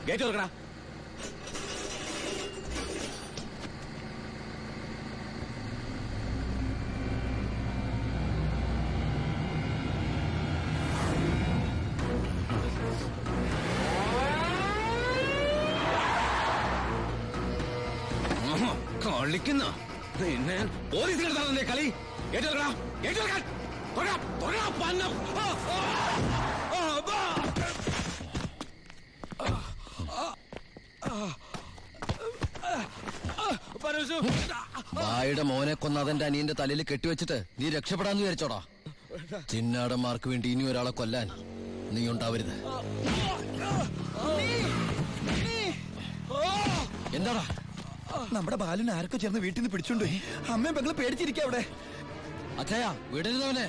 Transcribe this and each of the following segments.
Gate തുറക്കടാ. കളിക്കുന്ന പിന്നെ police എടുത്താണല്ലേ കളി. ഗേറ്റ് തുറക്കടാ. ഗേറ്റ് തുറക്കാൻ. ബായുടെ മോനെ കൊന്ന അതെന്റെ അനിയന്റെ തലയിൽ കെട്ടിവെച്ചിട്ട് നീ രക്ഷപ്പെടാന്ന് വിചാരിച്ചോടാ. ചിന്നാടന്മാർക്ക് വേണ്ടി ഇനി ഒരാളെ കൊല്ലാൻ നീ ഉണ്ടാവരുത്. എന്താടാ? നമ്മുടെ ബാലിനെ ആർക്കോ ചേർന്ന് വീട്ടിൽ നിന്ന് പിടിച്ചോണ്ടു. അമ്മയും പെങ്ങള് പേടിച്ചിരിക്ക അവിടെ. അച്ഛയാ വിടരുതവനെ.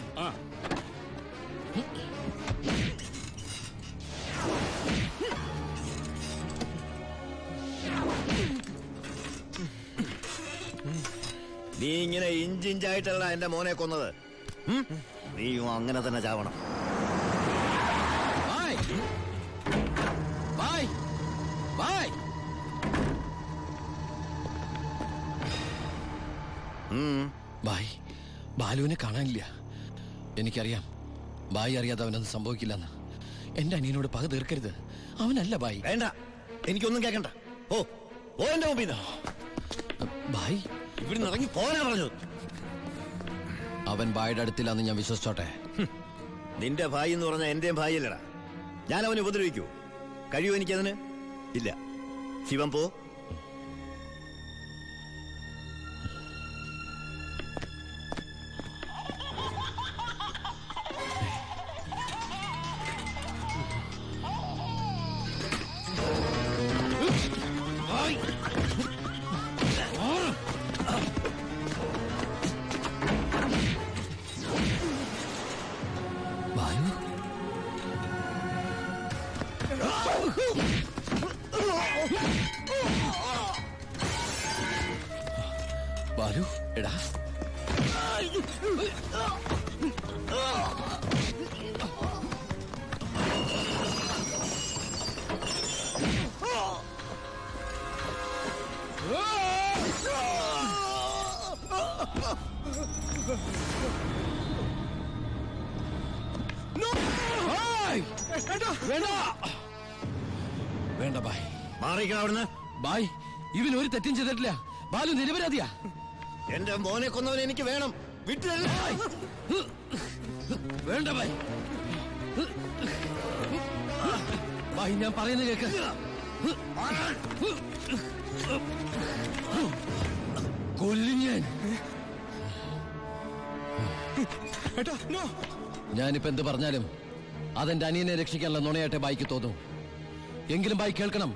നീ ഇങ്ങനെ ഇഞ്ചിഞ്ചായിട്ടല്ല എന്റെ മോനെ കൊന്നത്. നീയും അങ്ങനെ തന്നെ ചാവണം. ബായ്, ബാലുവിനെ കാണാനില്ല. എനിക്കറിയാം ബായി അറിയാതെ അവനൊന്നും സംഭവിക്കില്ലെന്ന്. എന്റെ അനിയനോട് പക തീർക്കരുത്. അവനല്ല ബായി. വേണ്ട, എനിക്കൊന്നും കേൾക്കണ്ട. ഓ ഓ എന്റെ മുമ്പിൽ ബായ് ഇവിടുന്ന് ഇറങ്ങി പോകാനാ പറഞ്ഞത്. അവൻ ബായുടെ അടുത്തില്ലാന്ന് ഞാൻ വിശ്വസിച്ചോട്ടെ. നിന്റെ ഭായി എന്ന് പറഞ്ഞാൽ എന്റെയും ഭായി അല്ലടാ. ഞാൻ അവനെ ഉപദ്രവിക്കൂ? കഴിയൂ എനിക്കതിന്? ഇല്ല. ശിവൻ പോ. ബാലു എടാ, വേണ്ട ബായ്, മാറിക്കണം അവിടുന്ന്. ബായ് ഇവൻ ഒരു തെറ്റും ചെയ്തിട്ടില്ല. ബാലു നിരപരാധിയാ. എന്റെ മോനെ കൊന്നവനെ എനിക്ക് വേണം. വിട്ടില്ല. വേണ്ട ബായ്. ബായ് ഞാൻ പറയുന്നത് കേക്ക്. കൊല്ലും ഞാനിപ്പോ എന്ത് പറഞ്ഞാലും അതെന്റെ അനിയനെ രക്ഷിക്കാനുള്ള നുണയായിട്ട് ബായിക്ക് തോന്നും. എങ്കിലും ബായി കേൾക്കണം,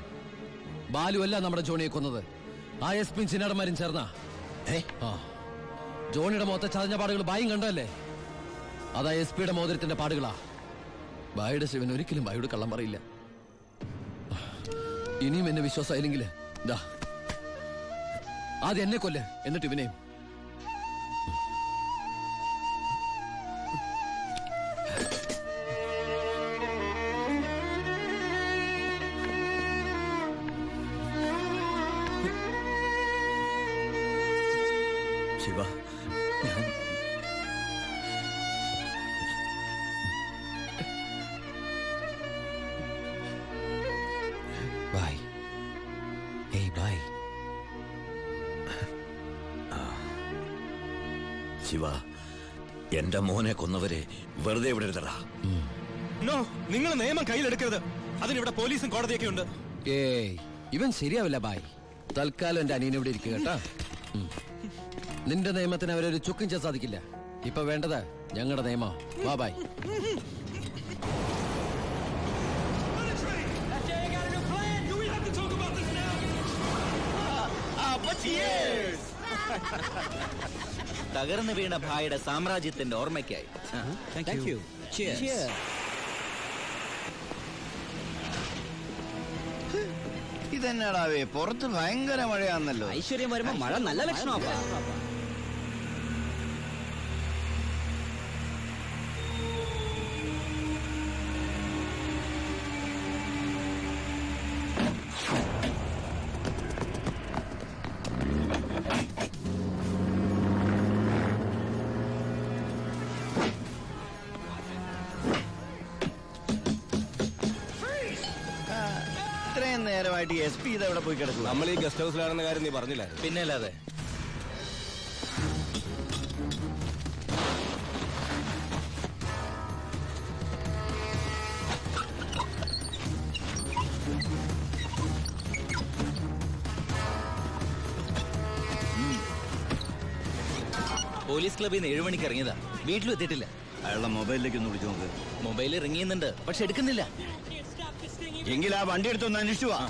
ബാലു അല്ല നമ്മുടെ ജോണിയെ കൊന്നത്. ആ എസ് പി ചിന്നാടന്മാരും ചേർന്ന ജോണിയുടെ മുഖത്തെ ചതഞ്ഞ പാടുകൾ ബായും കണ്ടല്ലേ? അതാ എസ് പിയുടെ മോതിരത്തിന്റെ പാടുകളാ. ബായുടെ ശിവൻ ഒരിക്കലും ബായോട് കള്ളം പറയില്ല. ഇനിയും എന്നെ വിശ്വാസമായില്ലെങ്കിൽ ദാ ആദ്യം എന്നെ കൊല്ല്, എന്നിട്ട് ഇവനെയും. ശിവ, ഞാൻ ബായ്. ഏയ് ബായ്. ശിവ, എന്റെ മോനെ കൊന്നവരെ വെറുതെ വിടരുതടാ. നോ, നിങ്ങൾ നിയമം കയ്യിലെടുക്കരുത്. അതിനിവിടെ പോലീസും കോടതിയൊക്കെ ഉണ്ട്. ഏയ് ഇവൻ ശരിയാവില്ല ബായ്. തൽക്കാലം എന്റെ അനിയനെ ഇവിടെ ഇരിക്കുക കേട്ടാ. നിന്റെ നിയമത്തിന് അവരൊരു ചുക്കും ചെയ്യാൻ സാധിക്കില്ല. ഇപ്പൊ വേണ്ടത് ഞങ്ങളുടെ നിയമം. വാ ബായ്. തകർന്നു വീണ ഭായിയുടെ സാമ്രാജ്യത്തിന്റെ ഓർമ്മയ്ക്കായി. ഇതെന്നാടാവേ, പുറത്ത് ഭയങ്കര മഴയാന്നല്ലോ. ഐശ്വര്യം വരുമ്പോ മഴ നല്ല ലക്ഷണമാ. ഇത്രയും നേരമായിട്ട് SP ഇതെവിടെ പോയി കിടക്കും? നമ്മൾ ഈ ഗസ്റ്റ് ഹൗസിലാണെന്ന കാര്യം നീ പറഞ്ഞില്ലായിരുന്നു. പിന്നെ അല്ലാതെ. പോലീസ് ക്ലബിൽ നിന്ന് 7 മണിക്ക് ഇറങ്ങിയതാ, വീട്ടിലും എത്തിയിട്ടില്ല. അയാളുടെ മൊബൈലിലേക്ക് ഒന്ന് വിളിച്ചു നോക്ക്. മൊബൈലിൽ റിങ് ചെയ്യുന്നുണ്ട്, പക്ഷെ എടുക്കുന്നില്ല. എങ്കിൽ ആ വണ്ടി എടുത്തൊന്ന് അന്വേഷിച്ചു വാ.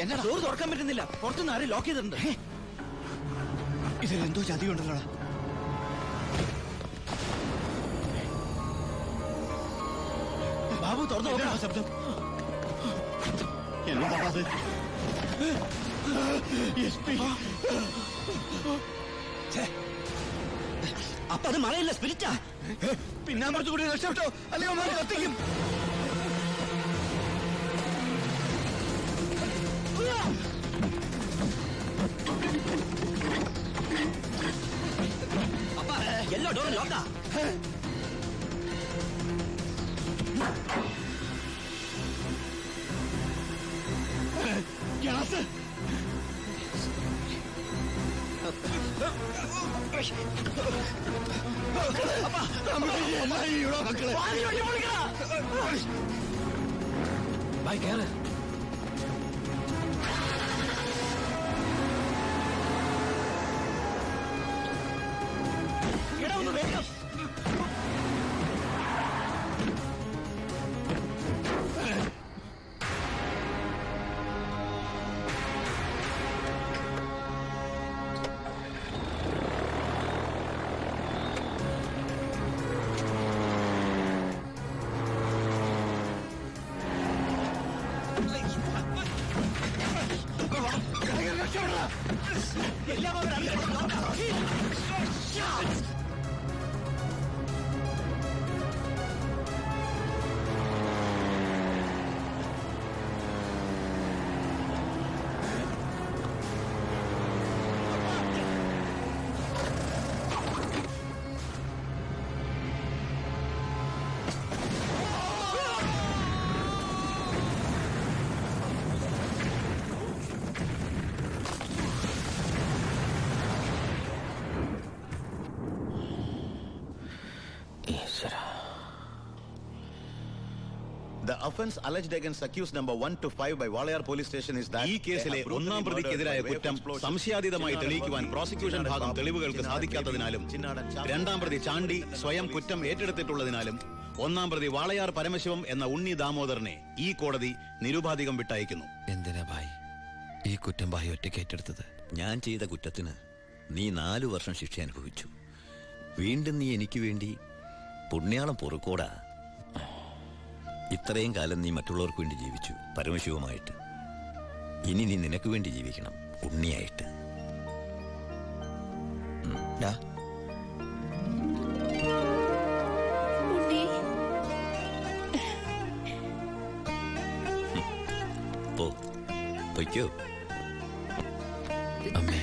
എന്നാ ഡോർ തുറക്കാൻ പറ്റുന്നില്ല, പുറത്തുനിന്ന് ആരും ലോക്ക് ചെയ്തിട്ടുണ്ട്. ഇതിലെന്തോ ചതിയുണ്ടല്ലോ. ബാബു തുറന്നു നോക്കണം. ശബ്ദം എന്നതാണത്? അപ്പൊ അത് മഴയില്ല, സ്പിരിറ്റാ. പിന്നാമ്പുറത്ത് കൂടി രക്ഷപ്പെട്ടോ, അല്ലെങ്കിൽ അവന്മാര് കത്തിക്കും. അപ്പ എല്ലാ ഡോറും ലോക്കാ. ഗ്യാസ് ബൈ കേറ്. The offense alleged against accused number 1 to 5 by Walayar police station is that ഈ കേസിലെ ഒന്നാം പ്രതിക്കെതിരായ കുറ്റം സംശയാതീതമായി തെളിയിക്കുവാൻ പ്രോസിക്യൂഷൻ ഭാഗം തെളിവുകൾക്ക് സാധിക്കാത്തതിനാലും രണ്ടാം പ്രതി ചാണ്ടി സ്വയം കുറ്റം ഏറ്റെടുത്തിട്ടുള്ളതിനാലും ഒന്നാം പ്രതി വാളയാർ പരമശിവം എന്ന ഉണ്ണി ദാമോദരനെ ഈ കോടതി നിരുപാധികം വിട്ടയക്കുന്നു. എന്തിനാ ഭായ് ഈ കുറ്റം ഭായ് ഒറ്റയ്ക്ക് ഏറ്റെടുത്തത്? ഞാൻ ചെയ്ത കുറ്റത്തിന് നീ 4 വർഷം ശിക്ഷ അനുഭവിച്ചു. വീണ്ടും നീ എനിക്ക് വേണ്ടി പുണ്യാളം പൊറുക്കോടാ. ഇത്രയും കാലം നീ മറ്റുള്ളവർക്ക് വേണ്ടി ജീവിച്ചു, പരമശിവമായിട്ട്. ഇനി നീ നിനക്ക് വേണ്ടി ജീവിക്കണം, ഉണ്ണിയായിട്ട്. പൊയ്ക്കോ. അമ്മേ